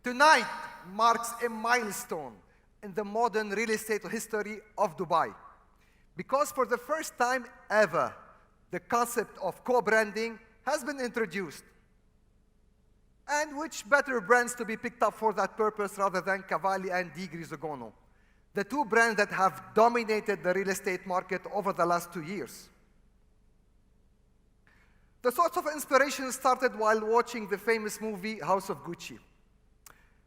Tonight marks a milestone in the modern real estate history of Dubai. Because for the first time ever, the concept of co-branding has been introduced. And which better brands to be picked up for that purpose rather than Cavalli and GRISOGONO, the two brands that have dominated the real estate market over the last 2 years. The source of inspiration started while watching the famous movie House of Gucci.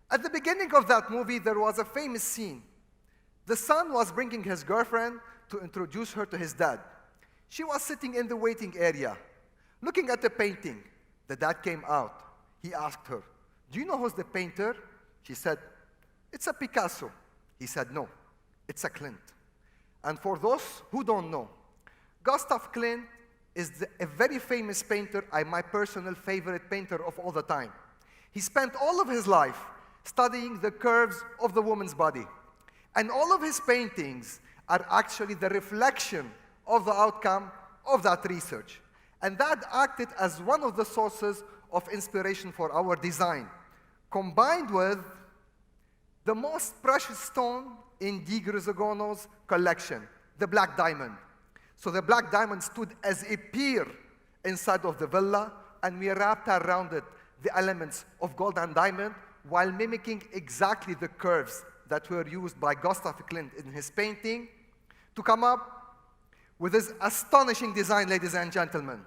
At the beginning of that movie, there was a famous scene. The son was bringing his girlfriend to introduce her to his dad. She was sitting in the waiting area, looking at the painting. The dad came out. He asked her, "Do you know who's the painter?" She said, "It's a Picasso." He said, "No, it's a Klimt." And for those who don't know, Gustav Klimt is a very famous painter, my personal favorite painter of all the time. He spent all of his life studying the curves of the woman's body. And all of his paintings are actually the reflection of the outcome of that research. And that acted as one of the sources of inspiration for our design, combined with the most precious stone in GRISOGONO's collection, the black diamond. So the black diamond stood as a pier inside of the villa, and we wrapped around it the elements of gold and diamond while mimicking exactly the curves that were used by Gustav Klimt in his painting to come up with this astonishing design, ladies and gentlemen.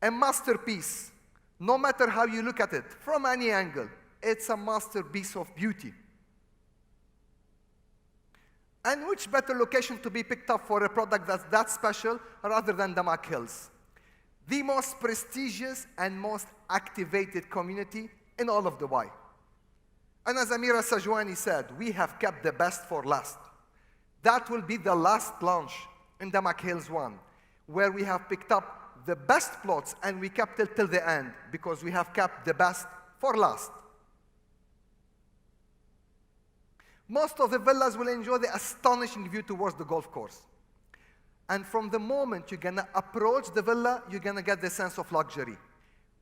A masterpiece. No matter how you look at it, from any angle, it's a masterpiece of beauty. And which better location to be picked up for a product that's that special rather than DAMAC Hills, the most prestigious and most activated community in all of Dubai. And as Amira Sajwani said, we have kept the best for last. That will be the last launch in DAMAC Hills 1, where we have picked up the best plots and we kept it till the end because we have kept the best for last. Most of the villas will enjoy the astonishing view towards the golf course. And from the moment you're gonna approach the villa, you're gonna get the sense of luxury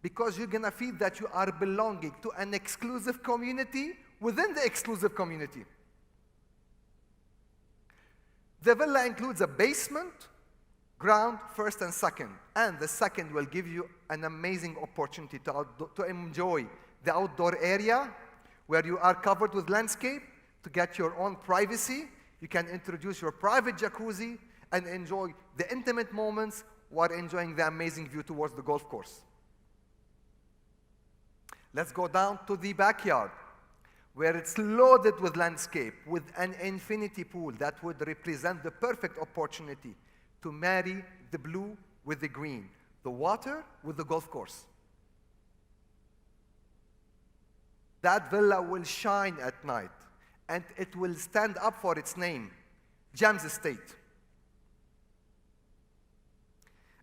because you're gonna feel that you are belonging to an exclusive community within the exclusive community. The villa includes a basement, ground, first and second. And the second will give you an amazing opportunity to enjoy the outdoor area where you are covered with landscape. To get your own privacy, you can introduce your private jacuzzi and enjoy the intimate moments while enjoying the amazing view towards the golf course. Let's go down to the backyard, where it's loaded with landscape, with an infinity pool that would represent the perfect opportunity to marry the blue with the green, the water with the golf course. That villa will shine at night, and it will stand up for its name, Gems Estate.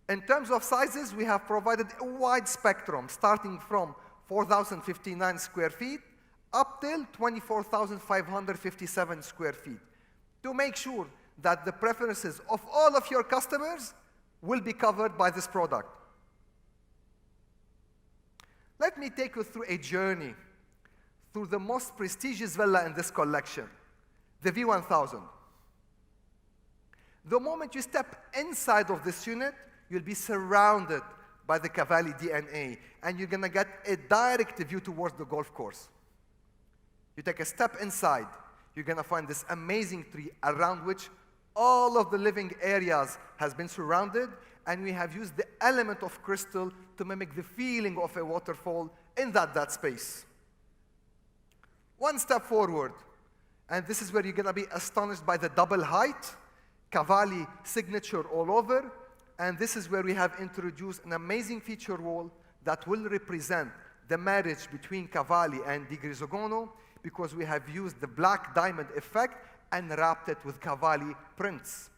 In terms of sizes, we have provided a wide spectrum, starting from 4,059 square feet up till 24,557 square feet, to make sure that the preferences of all of your customers will be covered by this product. Let me take you through a journey through the most prestigious villa in this collection, the V1000. The moment you step inside of this unit, you'll be surrounded by the Cavalli DNA, and you're gonna get a direct view towards the golf course. You take a step inside, you're gonna find this amazing tree around which all of the living areas has been surrounded, and we have used the element of crystal to mimic the feeling of a waterfall in that space. One step forward, and this is where you're gonna be astonished by the double height, Cavalli signature all over, and this is where we have introduced an amazing feature wall that will represent the marriage between Cavalli and GRISOGONO, because we have used the black diamond effect and wrapped it with Cavalli prints.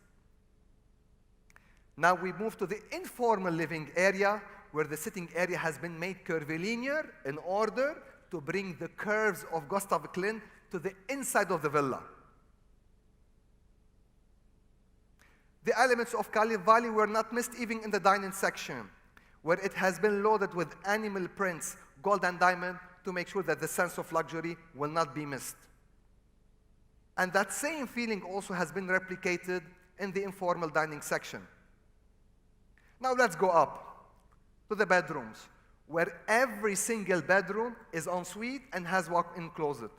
Now we move to the informal living area, where the sitting area has been made curvilinear in order to bring the curves of Gustav Klimt to the inside of the villa. The elements of Cavalli were not missed even in the dining section, where it has been loaded with animal prints, gold and diamond, to make sure that the sense of luxury will not be missed. And that same feeling also has been replicated in the informal dining section. Now let's go up to the bedrooms, where every single bedroom is en suite and has walk-in closet.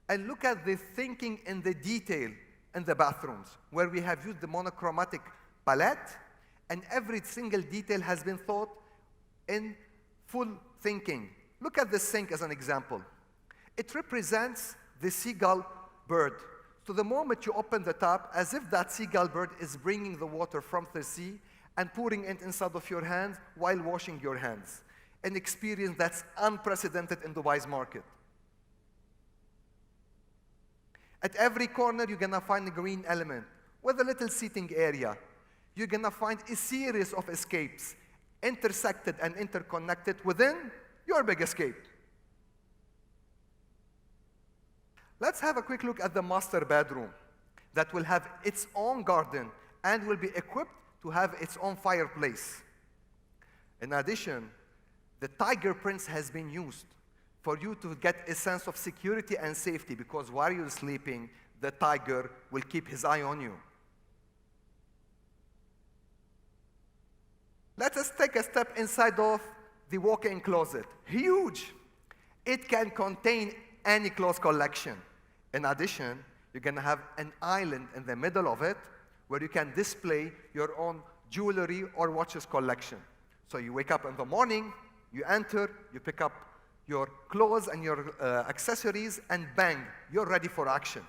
And look at the thinking in the detail in the bathrooms, where we have used the monochromatic palette, and every single detail has been thought in full thinking. Look at the sink as an example. It represents the seagull bird. So the moment you open the tap, as if that seagull bird is bringing the water from the sea and pouring it inside of your hands while washing your hands. An experience that's unprecedented in Dubai's market. At every corner, you're gonna find a green element with a little seating area. You're gonna find a series of escapes, intersected and interconnected within your big escape. Let's have a quick look at the master bedroom that will have its own garden and will be equipped to have its own fireplace. In addition, the tiger prints has been used for you to get a sense of security and safety, because while you're sleeping, the tiger will keep his eye on you. Let us take a step inside of the walk-in closet. Huge! It can contain any clothes collection. In addition, you're gonna have an island in the middle of it where you can display your own jewelry or watches collection. So you wake up in the morning, you enter, you pick up your clothes and your accessories, and bang, you're ready for action.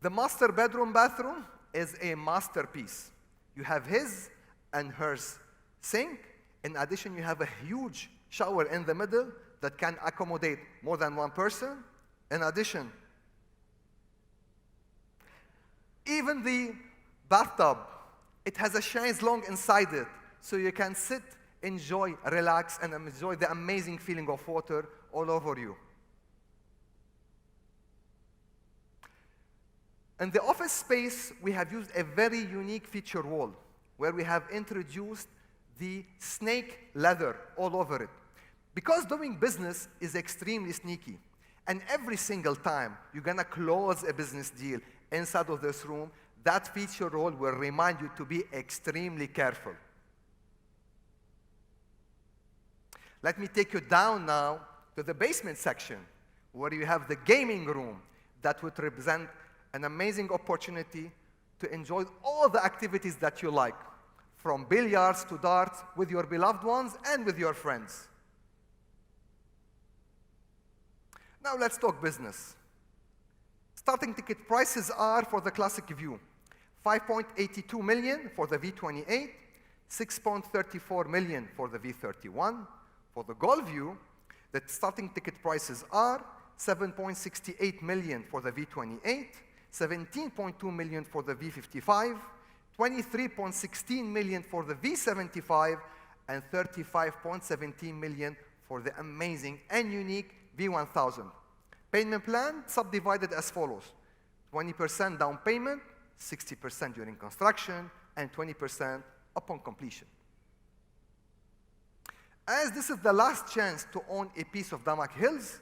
The master bedroom bathroom is a masterpiece. You have his and hers sink. In addition, you have a huge shower in the middle that can accommodate more than one person. In addition, even the bathtub, it has a chaise longue inside it, so you can sit, enjoy, relax, and enjoy the amazing feeling of water all over you. In the office space, we have used a very unique feature wall where we have introduced the snake leather all over it. Because doing business is extremely sneaky, and every single time you're gonna close a business deal inside of this room, that feature wall will remind you to be extremely careful. Let me take you down now to the basement section, where you have the gaming room that would represent an amazing opportunity to enjoy all the activities that you like, from billiards to darts with your beloved ones and with your friends. Now let's talk business. Starting ticket prices are for the classic view, 5.82 million for the V28, 6.34 million for the V31. For the Gold View, the starting ticket prices are 7.68 million for the V28, 17.2 million for the V55, 23.16 million for the V75, and 35.17 million for the amazing and unique V1000. Payment plan subdivided as follows: 20% down payment, 60% during construction, and 20% upon completion. As this is the last chance to own a piece of DAMAC Hills,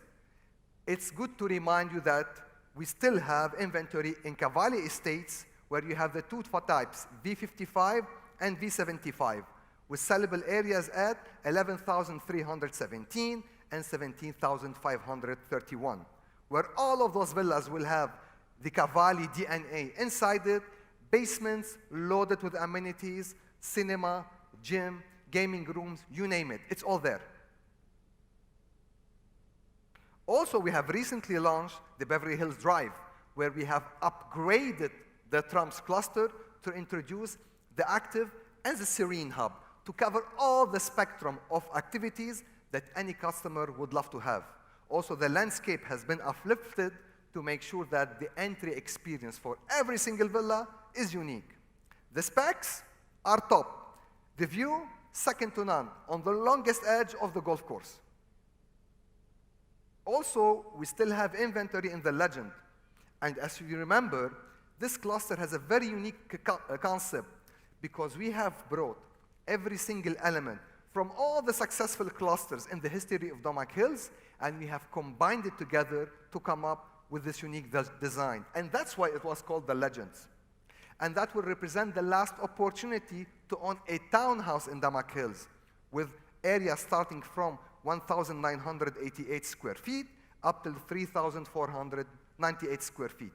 it's good to remind you that we still have inventory in Cavalli estates, where you have the two types, V55 and V75, with sellable areas at 11,317 and 17,531, where all of those villas will have the Cavalli DNA inside it, basements loaded with amenities, cinema, gym, gaming rooms, you name it, it's all there. Also, we have recently launched the Beverly Hills Drive, where we have upgraded the Trumps cluster to introduce the active and the serene hub to cover all the spectrum of activities that any customer would love to have. Also, the landscape has been uplifted to make sure that the entry experience for every single villa is unique. The specs are top. The view, second to none, on the longest edge of the golf course. Also, we still have inventory in the Legend. And as you remember, this cluster has a very unique concept, because we have brought every single element from all the successful clusters in the history of DAMAC Hills, and we have combined it together to come up with this unique design. And that's why it was called the Legends. And that will represent the last opportunity to own a townhouse in DAMAC Hills, with areas starting from 1,988 square feet up to 3,498 square feet.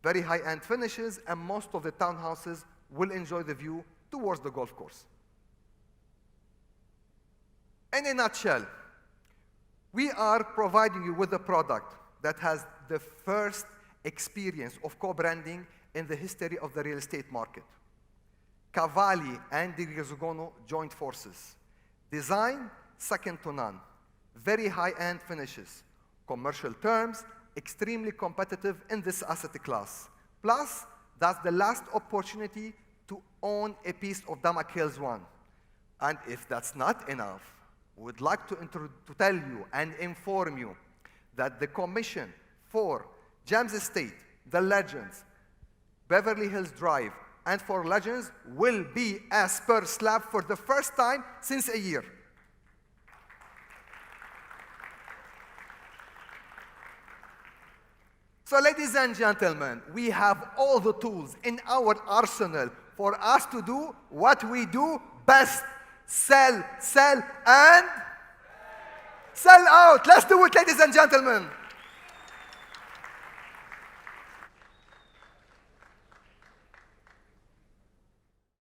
Very high-end finishes, and most of the townhouses will enjoy the view towards the golf course. In a nutshell, we are providing you with a product that has the first experience of co-branding in the history of the real estate market. Cavalli and GRISOGONO joined forces. Design, second to none. Very high-end finishes. Commercial terms, extremely competitive in this asset class. Plus, that's the last opportunity to own a piece of DAMAC Hills 1. And if that's not enough, we would like to tell you and inform you that the commission for Gems Estate, the Legends, Beverly Hills Drive, and for Legends will be as per slab for the first time since a year. So ladies and gentlemen, we have all the tools in our arsenal for us to do what we do best. Sell, sell, and sell out. Let's do it, ladies and gentlemen.